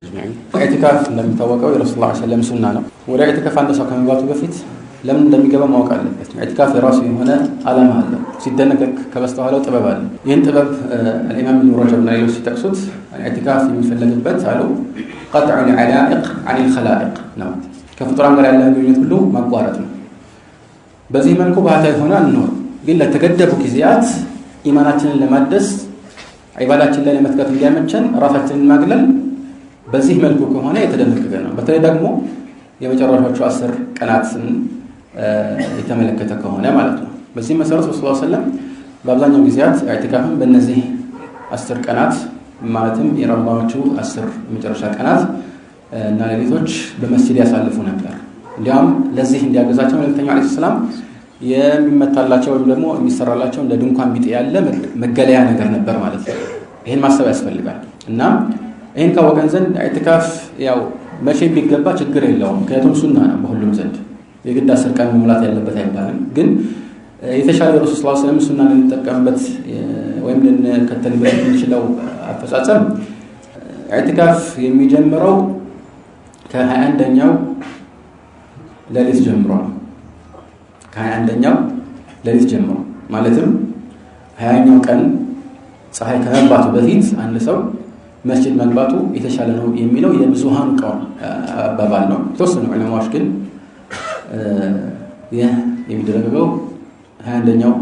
اعتكاف እንደሚታወቀው የረሱላህ ሰለላሁ ዐለይሂ ወሰለም ሱና ነው። ወደ ኢዕቲካፍ አንድ ሰው ከመግባቱ በፊት ለምን እንደሚገባ ማወቅ አለበት። ኢዕቲካፍ የራሱ የሆነ ዓላማ አለው። ሲደነገግ ከበስተኋላው ጥበብ አለ። ይህን ጥበብ الإمام ابن رجب ላይ ሲጠቅሱት ኢዕቲካፍ የሚፈለግበት አሉ قطع العلائق عن الخلائق ነው። ከፍጡራን ጋር ያለ ግንኙነት ሁሉ ማቋረጥ ነው። በዚህ መልኩ ባህታዊ ሆነ አንኖር፣ ግን ለተገደቡ ጊዜያት ኢማናችንን ለማደስ ዒባዳችን ላይ ለመትጋት እንዲያመቸን ራሳችንን ማግለል በዚህ መልኩ ከሆነ የተደነገገ ነው። በተለይ ደግሞ የመጨረሻዎቹ 10 ቀናትን የተመለከተ ከሆነ ማለት ነው። በዚህ መሰረት ረሱላህ ሰለላሁ ዐለይሂ ወሰለም በአብዛኛው ጊዜያት ኢዕቲካፍን በእነዚህ 10 ቀናት ማለትም የረመዳኖቹ 10 የመጨረሻ ቀናት እና ሌሊቶች በመስጂድ ያሳልፉ ነበር። እንዲያውም ለዚህ እንዲያገዛቸው መልእክተኛው ዐለይሂ ሰላም የሚመታላቸው ወይም ደግሞ የሚሰራላቸው እንደ ድንኳን ቢጤ ያለ መገለያ ነገር ነበር ማለት ነው። ይሄን ማሰብ ያስፈልጋል። እና ይሄን ካወቀን ዘንድ ኢዕቲካፍ ያው መቼ ቢገባ ችግር የለውም፣ ምክንያቱም ሱና ነው በሁሉም ዘንድ የግድ 10 ቀን መሙላት ያለበት አይባልም። ግን የተሻለ ረሱል ሰለላሁ ዐለይሂ ወሰለም ሱና ልንጠቀምበት ወይም ልንከተልበት የምንችለው አፈጻጸም ኢዕቲካፍ የሚጀምረው ከ21ኛው ሌሊት ጀምሮ ነው። ከ21ኛው ሌሊት ጀምሮ ማለትም 20ኛው ቀን ፀሐይ ከመግባቱ በፊት አንድ ሰው መስጂድ መግባቱ የተሻለ ነው የሚለው የብዙሃኑ ቀን አባባል ነው። የተወሰኑ ዑለማዎች ግን ይህ የሚደረገው 21ኛው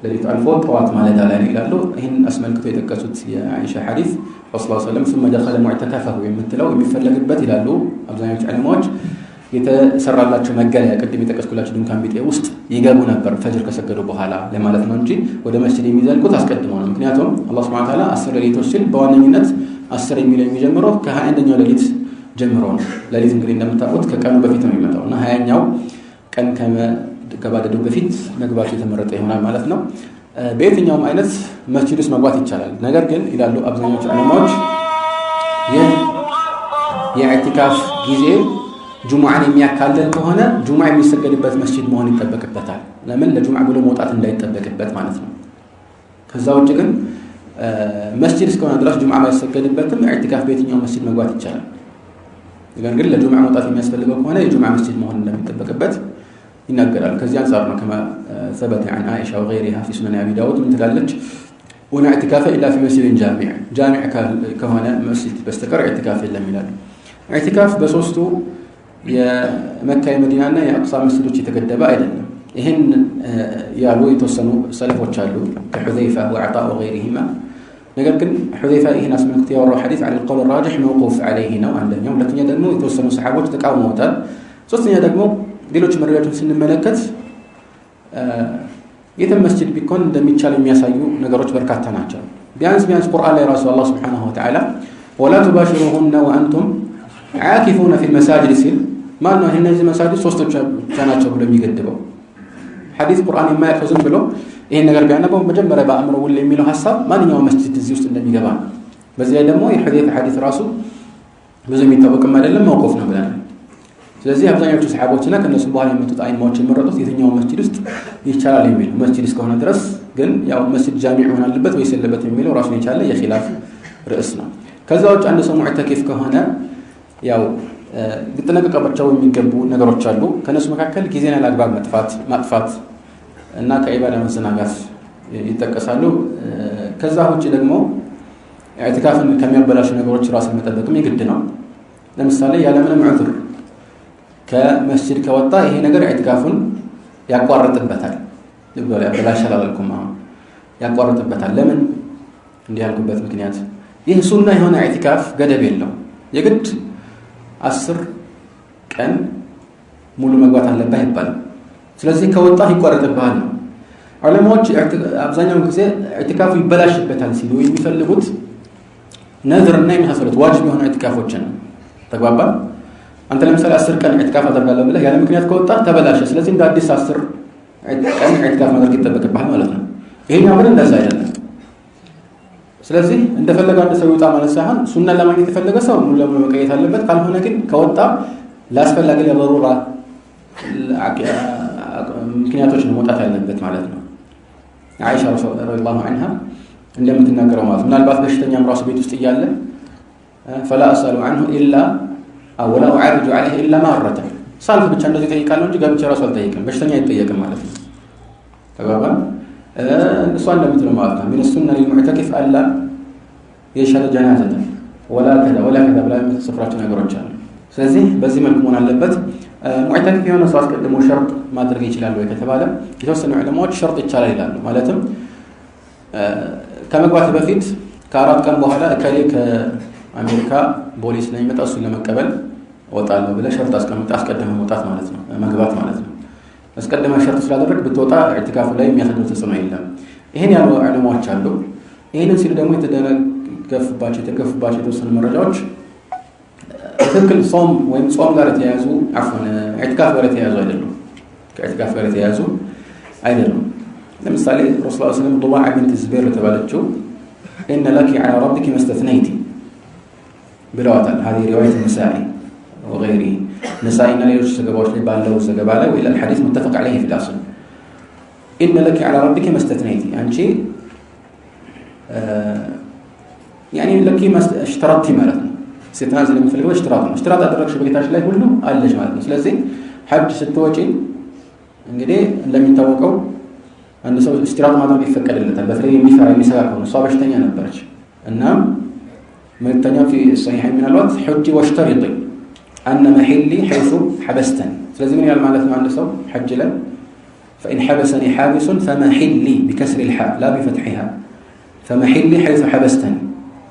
ሌሊት አልፎ ጠዋት ማለዳ ላይ ነው ይላሉ። ይህን አስመልክቶ የጠቀሱት የአኢሻ ሐዲስ ረሱላህ ሰለላሁ ዐለይሂ ወሰለም ثم دخل معتكفه የምትለው የሚፈለግበት ይላሉ አብዛኞቹ ዑለማዎች የተሰራላቸው መገለያ ቅድም የጠቀስኩላችሁ ድንኳን ቢጤ ውስጥ ይገቡ ነበር ፈጅር ከሰገዱ በኋላ ለማለት ነው እንጂ ወደ መስጂድ የሚዘልቁት አስቀድመው ነው። ምክንያቱም አላህ ሱብሓነሁ ወተዓላ 10 ሌሊቶች ሲል በዋነኝነት 10 የሚለው የሚጀምረው ከ21ኛው ሌሊት ጀምሮ ነው። ሌሊት እንግዲህ እንደምታውቁት ከቀኑ በፊት ነው የሚመጣው እና 20ኛው ቀን ከመገባደዱ በፊት መግባቱ የተመረጠ ይሆናል ማለት ነው። በየትኛውም አይነት መስጂድ ውስጥ መግባት ይቻላል። ነገር ግን ይላሉ አብዛኞቹ ዑለማዎች የኢዕቲካፍ ጊዜ ጁሙዓን የሚያካልል ከሆነ ጁሙዓ የሚሰገድበት መስጂድ መሆን ይጠበቅበታል። ለምን ለጁሙዓ ብሎ መውጣት እንዳይጠበቅበት ማለት ነው። ከዛ ውጭ ግን መስጂድ እስከሆነ ድረስ ጁሙዓ ባይሰገድበትም ኢዕቲካፍ በየትኛው መስጂድ መግባት ይቻላል። ነገር ግን ለጁሙዓ መውጣት የሚያስፈልገው ከሆነ የጁሙዓ መስጂድ መሆን እንደሚጠበቅበት ይናገራል። ከዚህ አንፃር ነው ከማ ثبت عن عائشة وغيرها في سنن أبي داود من تلالج ولا اعتكاف إلا في مسجد جامع كهنا مسجد بستكر اعتكاف إلا ميلاد اعتكاف بسوستو የመካ የመዲናና የአቅሳ መስጂዶች የተገደበ አይደለም። ይሄን ያሉ የተወሰኑ ሰለፎች አሉ ከሁዘይፋ ወዓጣ ወገይሪሂማ። ነገር ግን ሁዘይፋ ይሄን አስመልክቶ ያወራው ሐዲስ على القول الراجح موقوف عليه ነው አንደኛው። ሁለተኛ ደግሞ የተወሰኑ ሰሃቦች ተቃውመውታል። ሶስተኛ ደግሞ ሌሎች መረጃዎችን ስንመለከት የትም መስጂድ ቢኮን እንደሚቻል የሚያሳዩ ነገሮች በርካታ ናቸው። ቢያንስ ቁርአን ላይ ራሱ አላህ ሱብሓነሁ ወተዓላ ولا تباشروهن وأنتم عاكفون في المساجد ሲል ማን ነው እነዚህ መሳጅድ ሶስቶች ብቻ ናቸው ብሎ የሚገድበው? ሐዲስ ቁርአን የማያውቀው ዝም ብሎ ይሄን ነገር ቢያነበው መጀመሪያ በአእምሮ ውል የሚለው ሐሳብ ማንኛውም መስጂድ እዚህ ውስጥ እንደሚገባ ነው። በዚህ ላይ ደግሞ የሁዘይፋ ሐዲስ ራሱ ብዙ የሚታወቅም አይደለም መውቁፍ ነው ብለናል። ስለዚህ አብዛኞቹ ሰሃቦችና ከነሱ በኋላ የመጡት አይማዎች የመረጡት የትኛው መስጂድ ውስጥ ይቻላል የሚል መስጂድ እስከሆነ ድረስ ግን ያው መስጂድ ጃሚዕ መሆን አለበት ወይስ የለበት የሚለው ራሱን የቻለ የኺላፍ ርዕስ ነው። ከዛ ውጭ አንድ ሰው ሙዕተኪፍ ከሆነ ያው ሊጠነቀቅባቸው የሚገቡ ነገሮች አሉ። ከነሱ መካከል ጊዜን ያላግባብ ማጥፋት እና ከዒባዳ መዘናጋት ይጠቀሳሉ። ከዛ ውጭ ደግሞ ኢዕቲካፍን ከሚያበላሹ ነገሮች ራስን መጠበቅም የግድ ነው። ለምሳሌ ያለምንም ዑذር ከመስጂድ ከወጣ ይሄ ነገር ኢዕቲካፉን ያቋርጥበታል። ይብላል ያበላሻል አላልኩም፣ ያቋርጥበታል። ለምን እንዲህ ያልኩበት ምክንያት ይህ ሱና የሆነ ኢዕቲካፍ ገደብ የለው። የግድ 10 ቀን ሙሉ መግባት አለበት አይባልም። ስለዚህ ከወጣ ይቋረጥብሃል ነው። ዑለማዎች አብዛኛውን ጊዜ ኢዕቲካፉ ይበላሽበታል ሲሉ የሚፈልጉት ነዝርና የመሳሰሉት ዋጅብ የሆኑ ኢዕቲካፎችን ነው። ተግባባን? አንተ ለምሳሌ 10 ቀን ኢዕቲካፍ አደርጋለሁ ብለህ ያለ ምክንያት ከወጣ ተበላሸ። ስለዚህ እንደ አዲስ 10 ቀን ኢዕቲካፍ ማድረግ ይጠበቅብሃል ማለት ነው። ይሄኛው ግን እንደዛ አይደለም። ስለዚህ እንደፈለገ አንድ ሰው ይወጣ ማለት ሳይሆን ሱናን ለማግኘት የፈለገ ሰው ሙሉ ለሙሉ መቀየት አለበት። ካልሆነ ግን ከወጣ ላስፈላጊ ለበሩራ ምክንያቶች ነው መውጣት ያለበት ማለት ነው። አይሻ ረዲየላሁ ዐንሃ እንደምትናገረው ማለት ምናልባት በሽተኛም ራሱ ቤት ውስጥ እያለ فلا أسأل عنه إلا أو لا أعرج عليه إلا مرة ሳልፍ ብቻ እንደዚህ ጠይቃለሁ እንጂ ገብቼ ራሱ አልጠይቅም በሽተኛ አይጠየቅም ማለት ነው ተባባል እሷ እንደምትለው ማለት ነው من السنة للمعتكف ألا يشهد جنازة ولا كذا ብላ የምትሰፍራቸው ነገሮች አሉ ስለዚህ በዚህ መልኩ መሆን አለበት ሙዕተኪፍ የሆነ ሰው አስቀድሞ ሸርጥ ማድረግ ይችላል ወይ ከተባለ የተወሰኑ ዑለማዎች ሸርጥ ይቻላል ይላሉ ማለትም ከመግባት በፊት ከአራት ቀን በኋላ እከሌ ከአሜሪካ ፖሊስ ነው የሚመጣው እሱን ለመቀበል ወጣለሁ ብለህ ሸርጥ አስቀድመህ መውጣት ማለት ነው መግባት ማለት ነው አስቀድመህ ሸርጥ ስላደረግ ብትወጣ ኢዕቲካፍ ላይ የሚያስደው ተጽዕኖ የለም ይሄን ያሉ ዑለማዎች አሉ ይሄንን ሲሉ ደግሞ የተገፉባቸው የተወሰኑ መረጃዎች ትክክል ጾም ወይም ጾም ጋር የተያያዙ አፍን ኢዕቲካፍ ጋር የተያያዙ አይደሉም ከኢዕቲካፍ ጋር የተያያዙ አይደሉም ለምሳሌ ረሱላህ ሰለላሁ ዐለይሂ ወሰለም ዱባዓ ቢንት ዙበይር ተባለችው إن لك على ربك ما استثنيتي ብለዋታል هذه رواية النسائي وغيره نسائنا ሌሎች ዘገባዎች ላይ ባለው ዘገባ ላይ وإلى الحديث متفق عليه في الأصل إن لك على ربك ما استثنيتي አንቺ يعني لك ما اشترطتي ማለት ነው ስትናዝ ለምፈልገው اشتراط አደረግሽ በጌታሽ ላይ ሁሉ አለሽ ማለት ነው ስለዚህ ሐጅ ስትወጪ እንግዲህ እንደሚታወቀው አንድ ሰው استراط ማድረግ ይፈቀድለታል በተለይ የሚሰራ ከሆነ እሷ በሽተኛ ነበረች እና መልእክተኛው في الصحيحين من الوقت حجي واشترطي أن محلي حيث حبستني ስለዚህ ምን ያህል ማለት ነው አንድ ሰው ሐጅ ላይ فإن حبسني حابس فمحلي بكسر الحاء لا بفتحها فمحلي حيث حبستني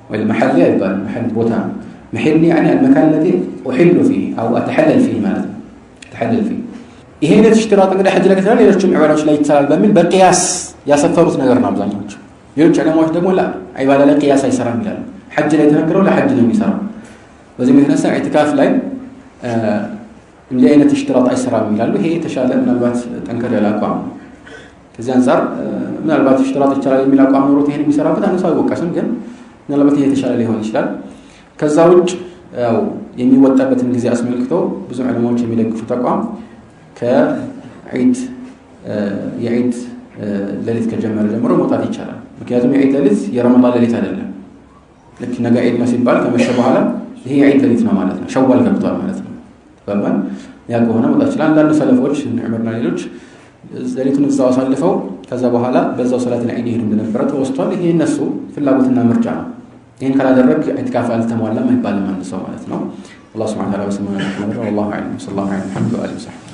والمحل يبقى محل بوتا محلي يعني المكان الذي أحل فيه أو أتحلل فيه ማለት ነው أتحلل فيه ይሄን እሽትራጥ እንግዲህ ሐጅ ላይ ከተባለ ሌሎችም ዑለማዎች ላይ ይቻላል በሚል በቂያስ ያሰፈሩት ነገር ነው አብዛኞቹ ሌሎች ዑለማዎች ደግሞ ኢባዳ ላይ ቂያስ አይሰራም ይላሉ ሐጅ ላይ ተነገረው ለሐጅ ነው የሚሰራው በዚህ ምክንያት ኢዕቲካፍ ላይ እንዲህ አይነት እሽትራጥ አይሰራም ይላሉ ይሄ የተሻለ ምናልባት ጠንከር ያለ አቋም ከዚህ አንፃር ምናልባት እሽትራጥ ይቻላል የሚል አቋም ኖሮት ይሄን የሚሰራበት አንሳው አይወቀስም ግን ምናልባት ይሄ የተሻለ ሊሆን ይችላል ከዛ ውጭ ያው የሚወጣበትን ጊዜ አስመልክቶ ብዙ ዑለማዎች የሚደግፉት አቋም ከዒድ የዒድ ሌሊት ከጀመረ ጀምሮ መውጣት ይቻላል ምክንያቱም የዒድ ሌሊት የረመዳን ሌሊት አይደለም ልክ ነገ ዒድ ነው ሲባል ከመሸ በኋላ ይሄ የዒድ ሌሊት ነው ማለት ነው ሸዋል ገብቷል ማለት ነው ተባባል ያ ከሆነ መውጣት ይችላል አንዳንድ ሰለፎች ዑመርና ሌሎች ሌሊቱን እዛው አሳልፈው ከዛ በኋላ በዛው ሰላት ዒድ ይሄዱ እንደነበረ ተወስቷል ይሄ እነሱ ፍላጎትና ምርጫ ነው ይሄን ካላደረግ ኢዕቲካፍ አልተሟላም አይባልም አንድ ሰው ማለት ነው አላህ Subhanahu Wa Ta'ala ወሰለላሁ ዐለይሂ ወሰለም والله اعلم صلى الله عليه وسلم